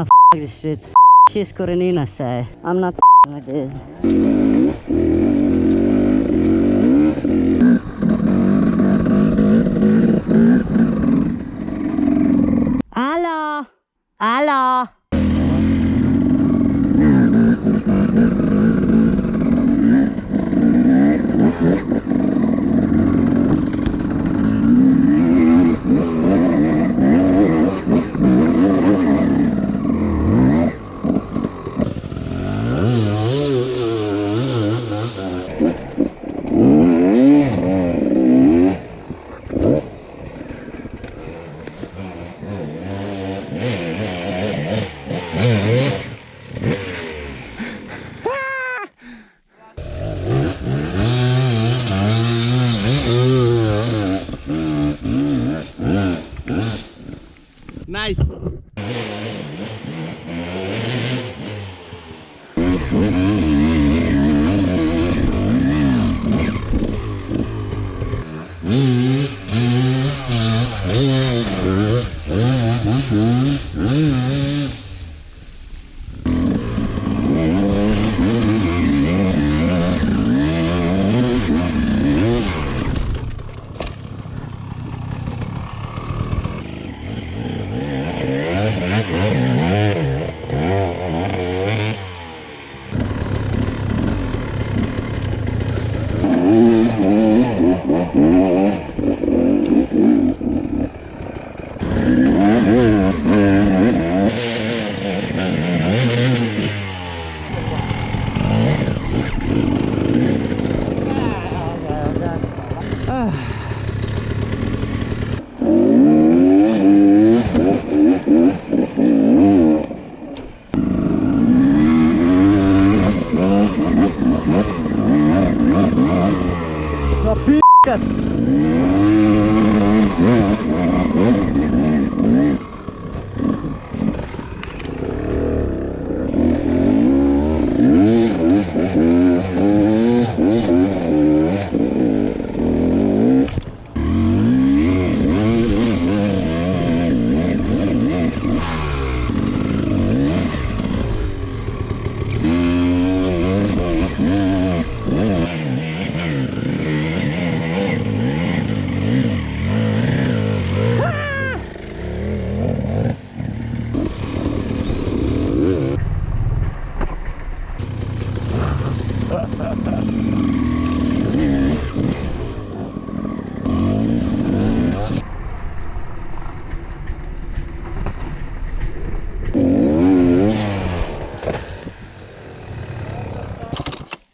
F this shit. His Korenina say. I'm not like this. Hello? Hello? Nice.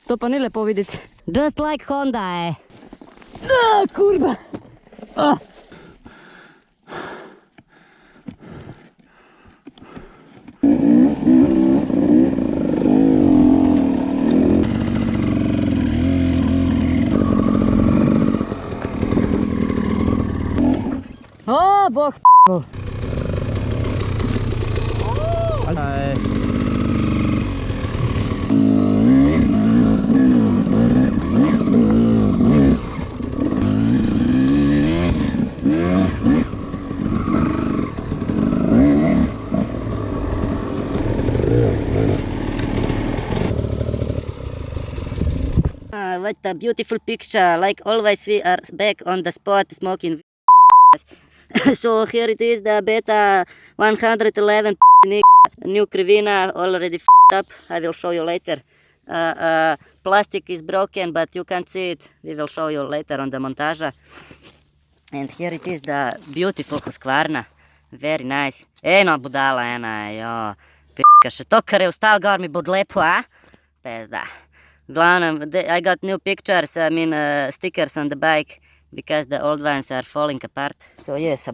To pa ni lepo videti. Just like Honda, Kurwa! O, Bog what a beautiful picture. Like always, we are back on the spot smoking. So here it is, the beta 111 new Krivina already up. I will show you later. Plastic is broken, but you can't see it. We will show you later on the montage. And here it is, the beautiful Husqvarna. Very nice. Eno budala ena, jo. P***ka še to kar je ustal gor mi bod lepo, a? Pezda. Glavnom, I got new pictures, I mean stickers on the bike, because the old ones are falling apart. So yes,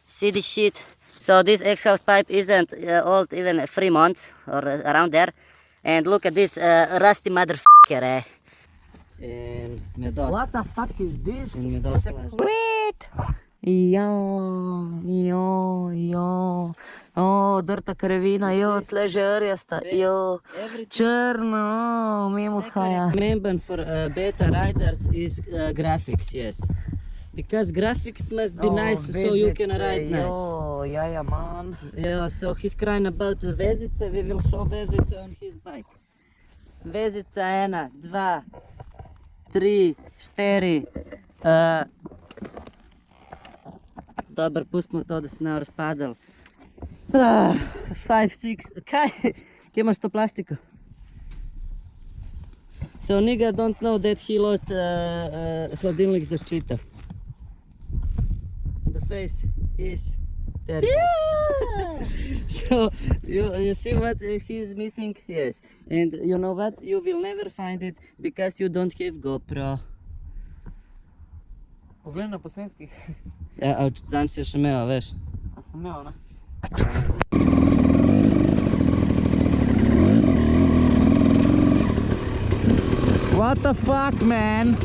see this shit. So this exhaust pipe isn't old even 3 months or around there. And look at this rusty motherfucker, eh? What the fuck is this? Wait! Drta krivina, tle žerjasta, črno, mimo haja. Remember for beta riders is graphics, yes. Because graphics must be nice so you can ride nice. Oh, yeah, man. Yeah, so he's crying about vezice, we will show vezice on his bike. Vezica 1, 2, 3, 4. Dobar, pustimo to da se ne razpadalo. 5, 6, kaj? Kje imaš to plastiko? So nigga don't know that he lost hladilnik zaštita. The face is terrible. Yeah! So you see what he's missing? Yes. And you know what? You will never find it because you don't have GoPro. Poglej na posnetkih. Ja, a zanj si še imela, veš? A sem imel, ne? What the fuck, man?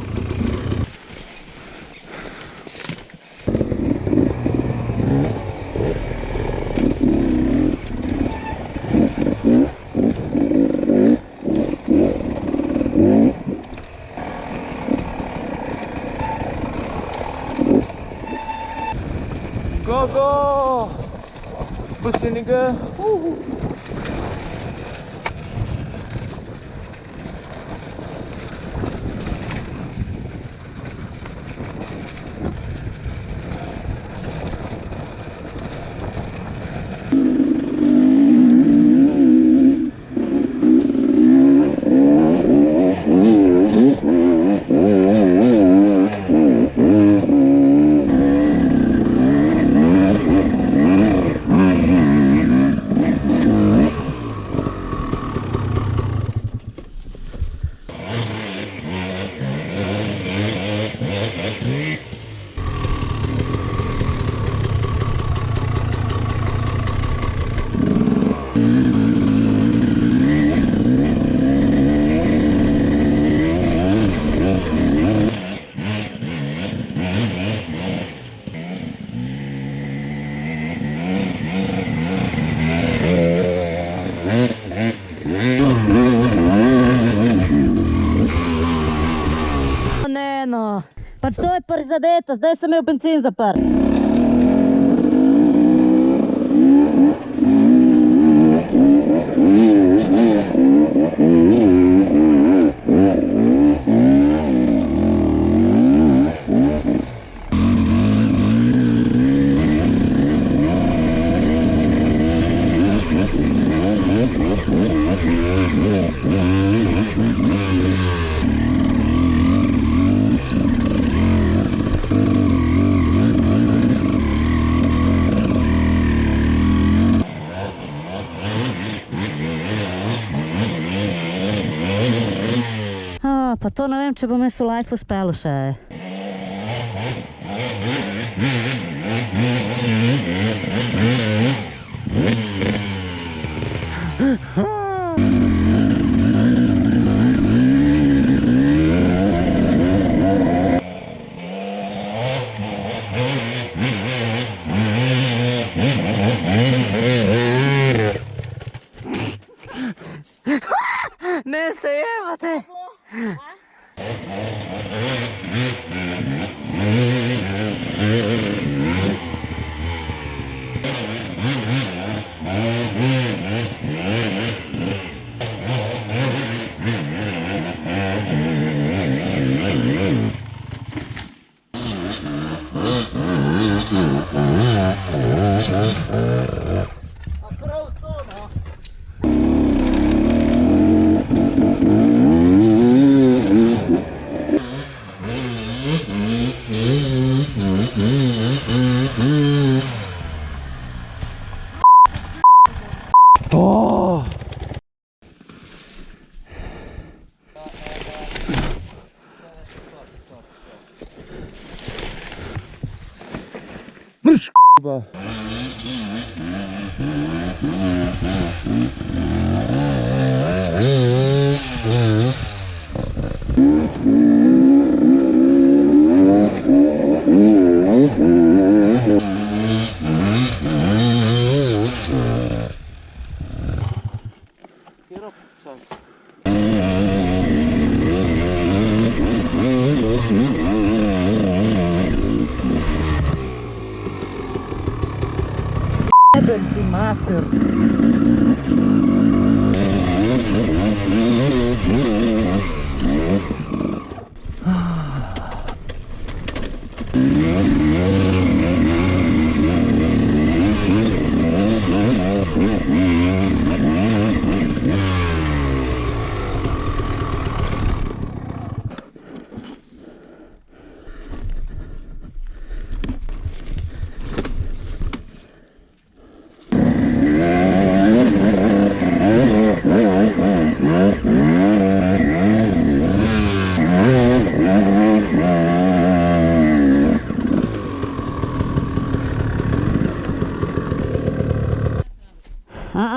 Go, go! Push, nigga! Ne no, pač to je prizadeto, zdaj sem imel benzin zaprt. Pa to ne vem, če bom jaz v life uspelo še. Ne se jebate! Oh! Mrš, k***ba. centimeter.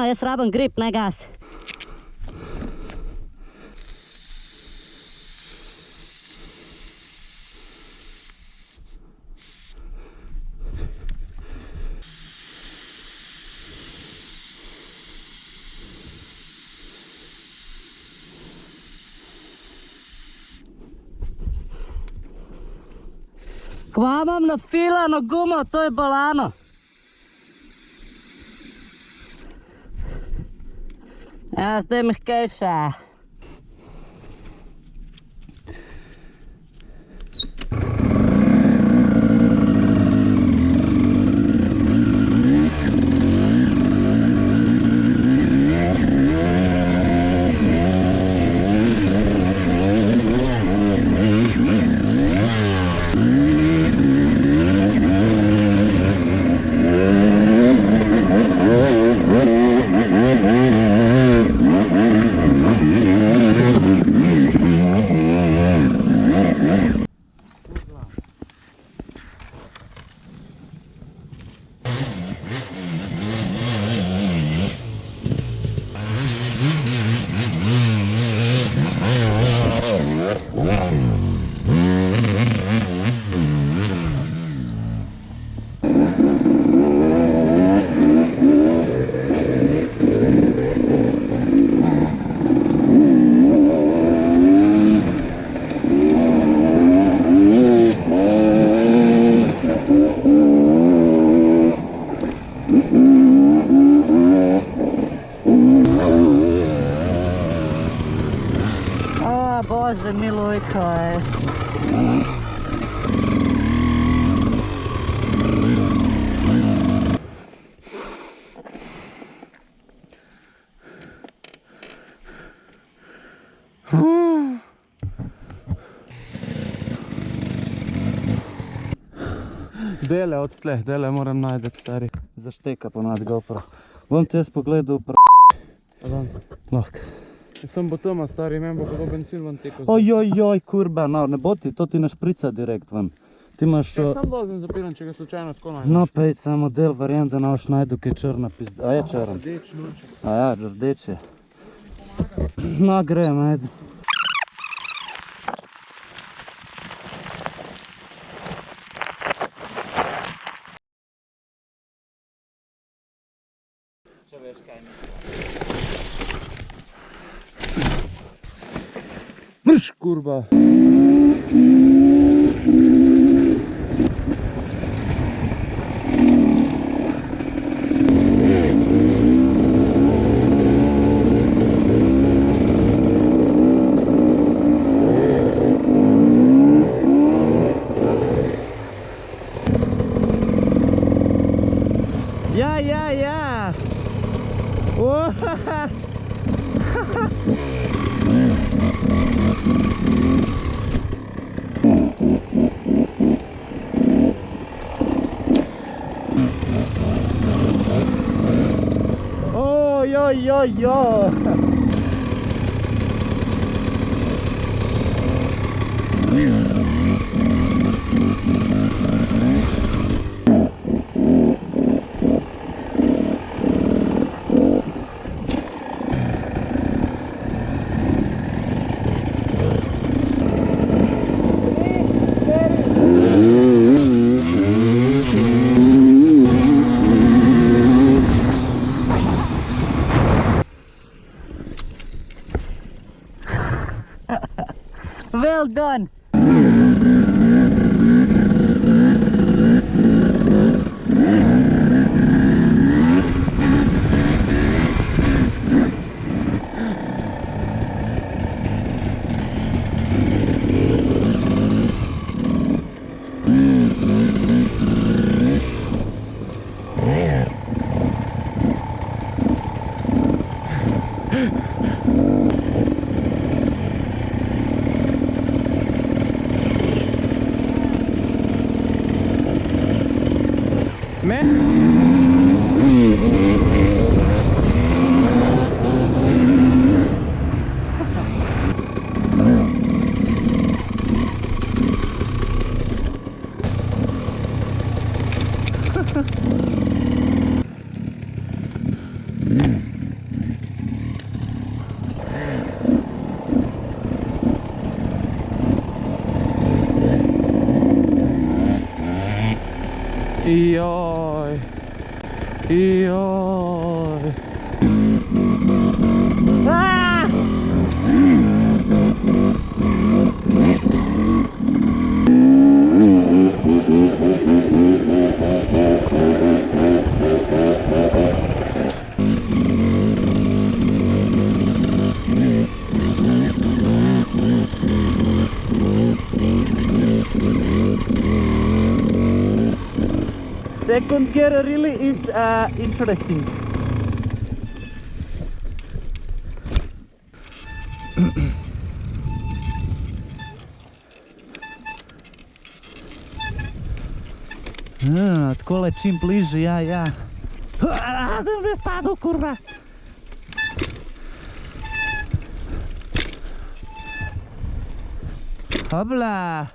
Jaz rabim grip, ne gas. Kva imam nafilano gumo, to je balano. Ja, zdaj mehkejša. Bože miluj, kaj. Dele od tle, dele moram najdeti, stari. Zašteka ponad GoPro. Bom te jaz pogledal lahko. Sem bo toma, stari, men bo kako benzin van tekel. Ojojoj, kurba, no, ne bo ti, to ti ne šprica direkt ven. Ti imaš... Sam dolžen zapiram, če ga slučajno tako najdeš. No, pejt, samo del, verjem, da naš najdu, kaj črna pizda. A je črn? Rdeč noče. A ja, rdeč je. No, grem, ajde. Če veš kaj mi. Mrš, kurba. Ja. Ohaha. Ojojojoj. Well done. Me? Joj. Joj. Second gear really is interesting. Tkole čim bliže, ja. Sam ne spadao, kurva. Hopla.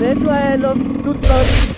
That's why I love to